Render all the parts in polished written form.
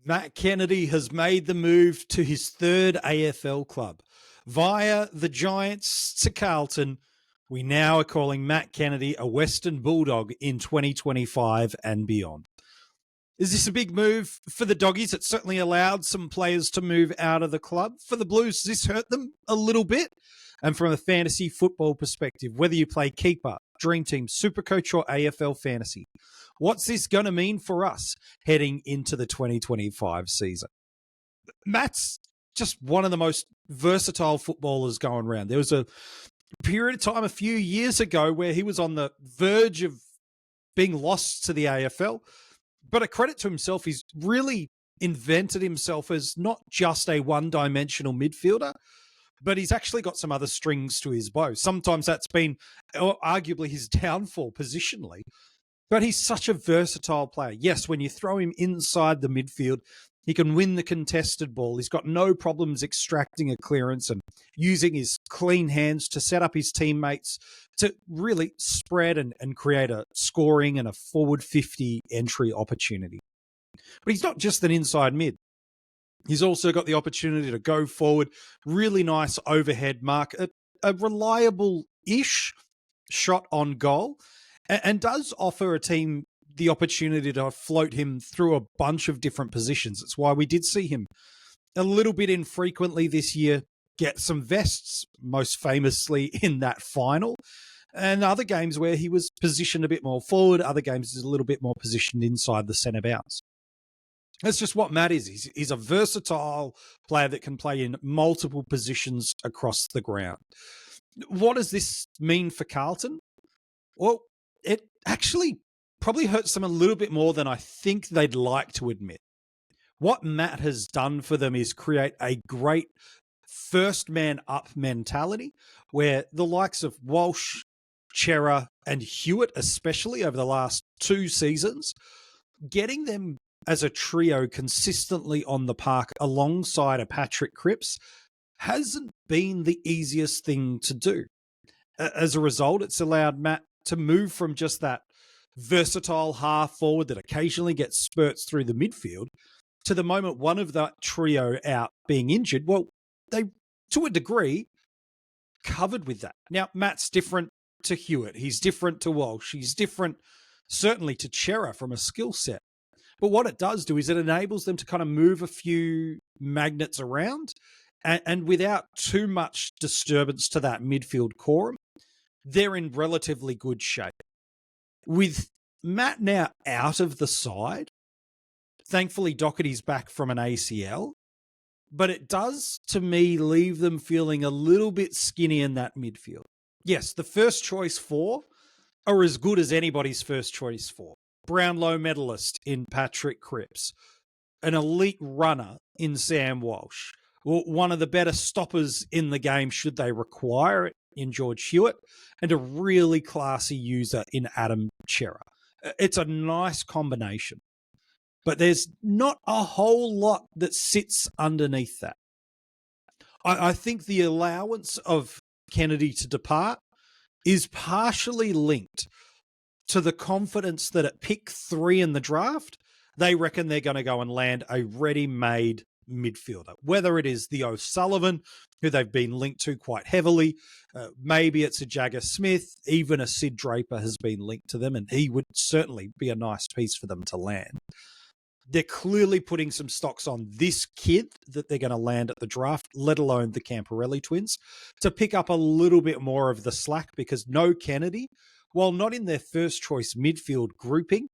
Matt Kennedy has made the move to his third AFL club. Via the Giants to Carlton, we now are calling Matt Kennedy a Western Bulldog in 2025 and beyond. Is this a big move for the Doggies? It certainly allowed some players to move out of the club. For the Blues, this hurt them a little bit. And from a fantasy football perspective, whether you play Keeper, Dream Team, SuperCoach or AFL Fantasy, what's this going to mean for us heading into the 2025 season? Matt's just one of the most versatile footballers going around. There was a period of time a few years ago where he was on the verge of being lost to the AFL. But a credit to himself, he's really invented himself as not just a one-dimensional midfielder, but he's actually got some other strings to his bow. Sometimes that's been arguably his downfall positionally, but he's such a versatile player. Yes, when you throw him inside the midfield, he can win the contested ball. He's got no problems extracting a clearance and using his clean hands to set up his teammates to really spread and create a scoring and a forward 50 entry opportunity. But he's not just an inside mid. He's also got the opportunity to go forward, really nice overhead mark, a reliable-ish shot on goal, and does offer a team the opportunity to float him through a bunch of different positions. It's why we did see him a little bit infrequently this year get some vests, most famously in that final, and other games where he was positioned a bit more forward, other games is a little bit more positioned inside the centre bounce. That's just what Matt is. He's a versatile player that can play in multiple positions across the ground. What does this mean for Carlton? Well, it actually probably hurts them a little bit more than I think they'd like to admit. What Matt has done for them is create a great first man up mentality where the likes of Walsh, Chera, and Hewitt, especially over the last 2 seasons, getting them as a trio consistently on the park alongside a Patrick Cripps hasn't been the easiest thing to do. As a result, it's allowed Matt to move from just that versatile half forward that occasionally gets spurts through the midfield to the moment one of that trio out being injured. Well, they, to a degree, covered with that. Now, Matt's different to Hewitt. He's different to Walsh. He's different, certainly, to Chera from a skill set. But what it does do is it enables them to kind of move a few magnets around and without too much disturbance to that midfield core, they're in relatively good shape. With Matt now out of the side, thankfully Doherty's back from an ACL, but it does, to me, leave them feeling a little bit skinny in that midfield. Yes, the first choice 4 are as good as anybody's first choice 4. Brownlow medalist in Patrick Cripps, an elite runner in Sam Walsh, one of the better stoppers in the game should they require it in George Hewitt, and a really classy user in Adam Chera. It's a nice combination, but there's not a whole lot that sits underneath that. I think the allowance of Kennedy to depart is partially linked to the confidence that at pick 3 in the draft, they reckon they're going to go and land a ready-made midfielder, whether it is the O'Sullivan, who they've been linked to quite heavily, maybe it's a Jagger Smith, even a Sid Draper has been linked to them, and he would certainly be a nice piece for them to land. They're clearly putting some stocks on this kid that they're going to land at the draft, let alone the Camporelli twins, to pick up a little bit more of the slack, because no Kennedy, while not in their first choice midfield grouping,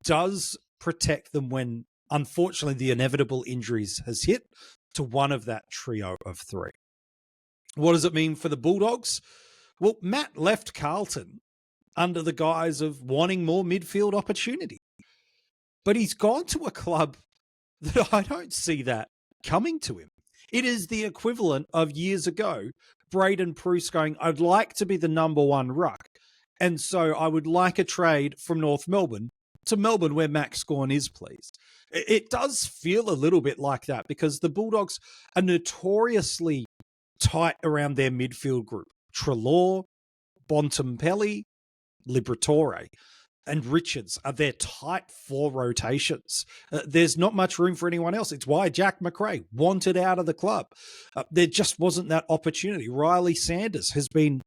does protect them when, unfortunately, the inevitable injuries has hit to one of that trio of 3. What does it mean for the Bulldogs? Well, Matt left Carlton under the guise of wanting more midfield opportunity. But he's gone to a club that I don't see that coming to him. It is the equivalent of years ago, Braden Pruce going, I'd like to be the number 1 ruck, and so I would like a trade from North Melbourne to Melbourne where Max Gawn is, please. It does feel a little bit like that because the Bulldogs are notoriously tight around their midfield group. Treloar, Bontempelli, Liberatore. and Richards are their tight 4 rotations. There's not much room for anyone else. It's why Jack McRae wanted out of the club. There just wasn't that opportunity. Riley Sanders has been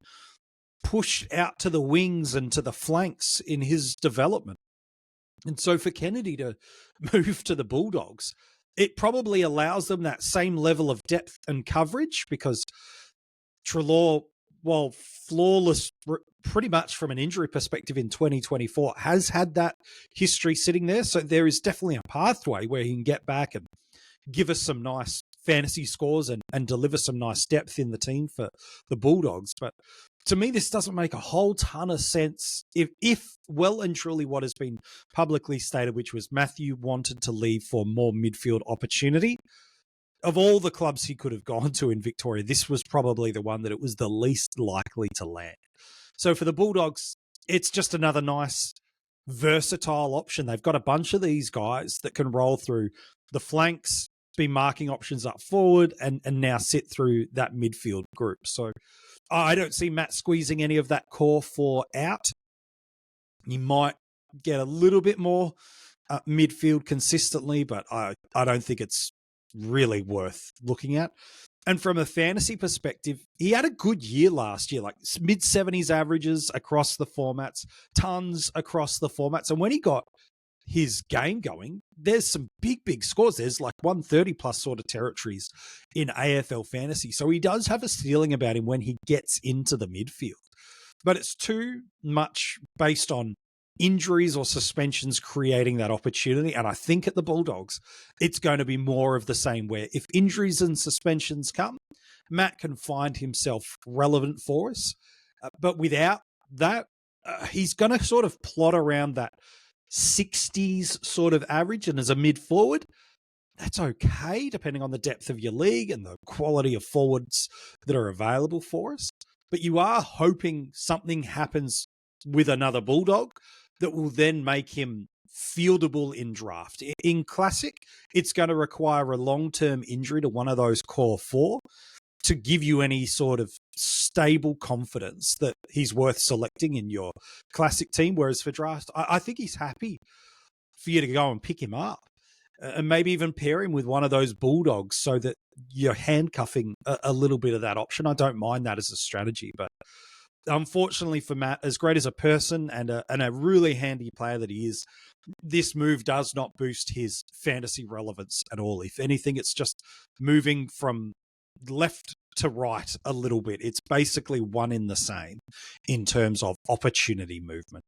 pushed out to the wings and to the flanks in his development. And so for Kennedy to move to the Bulldogs, it probably allows them that same level of depth and coverage, because Treloar, while flawless pretty much from an injury perspective in 2024, has had that history sitting there. So there is definitely a pathway where he can get back and give us some nice fantasy scores and deliver some nice depth in the team for the Bulldogs. But to me, this doesn't make a whole ton of sense if well and truly what has been publicly stated, which was Matthew wanted to leave for more midfield opportunity. Of all the clubs he could have gone to in Victoria, this was probably the one that it was the least likely to land. So for the Bulldogs, it's just another nice, versatile option. They've got a bunch of these guys that can roll through the flanks, be marking options up forward, and now sit through that midfield group. So I don't see Matt squeezing any of that core 4 out. He might get a little bit more midfield consistently, but I don't think it's really worth looking at. And from a fantasy perspective, he had a good year last year, like mid-70s averages across the formats, tons across the formats. And when he got his game going, there's some big scores. There's like 130 plus sort of territories in AFL Fantasy. So he does have a ceiling about him when he gets into the midfield. But it's too much based on injuries or suspensions creating that opportunity. And I think at the Bulldogs, it's going to be more of the same, where if injuries and suspensions come, Matt can find himself relevant for us. But without that, he's going to sort of plot around that 60s sort of average. And as a mid forward, that's okay, depending on the depth of your league and the quality of forwards that are available for us. But you are hoping something happens with another Bulldog that will then make him fieldable in draft. In Classic, it's going to require a long-term injury to one of those core 4 to give you any sort of stable confidence that he's worth selecting in your Classic team. Whereas for draft, I think he's happy for you to go and pick him up and maybe even pair him with one of those Bulldogs so that you're handcuffing a little bit of that option. I don't mind that as a strategy, but unfortunately for Matt, as great as a person and a really handy player that he is, this move does not boost his fantasy relevance at all. If anything, it's just moving from left to right a little bit. It's basically one in the same in terms of opportunity movement.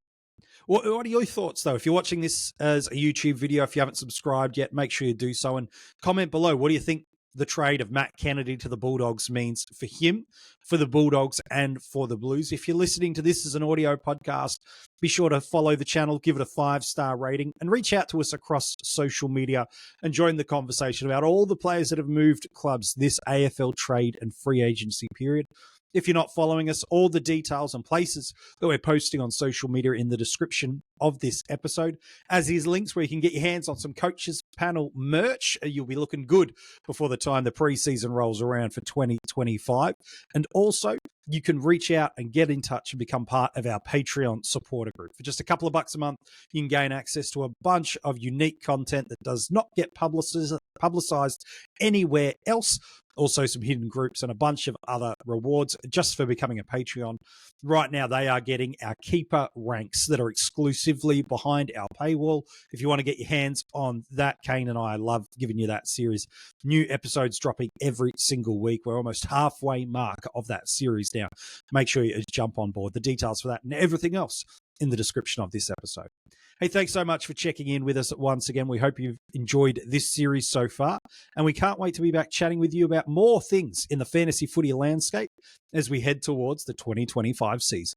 What are your thoughts, though? If you're watching this as a YouTube video, if you haven't subscribed yet, make sure you do so and comment below. What do you think the trade of Matt Kennedy to the Bulldogs means for him, for the Bulldogs, and for the Blues? If you're listening to this as an audio podcast, be sure to follow the channel, give it a 5-star rating, and reach out to us across social media and join the conversation about all the players that have moved clubs this AFL trade and free agency period. If you're not following us, all the details and places that we're posting on social media in the description of this episode, as is links where you can get your hands on some Coaches Panel merch. You'll be looking good before the time the preseason rolls around for 2025. And also, you can reach out and get in touch and become part of our Patreon supporter group. For just a couple of bucks a month, you can gain access to a bunch of unique content that does not get publicized anywhere else. Also some hidden groups and a bunch of other rewards just for becoming a Patreon. Right now, they are getting our keeper ranks that are exclusively behind our paywall. If you want to get your hands on that, Kane and I love giving you that series. New episodes dropping every single week. We're almost halfway mark of that series now. Make sure you jump on board. The details for that and everything else in the description of this episode. Hey, thanks so much for checking in with us once again. We hope you've enjoyed this series so far, and we can't wait to be back chatting with you about more things in the fantasy footy landscape as we head towards the 2025 season.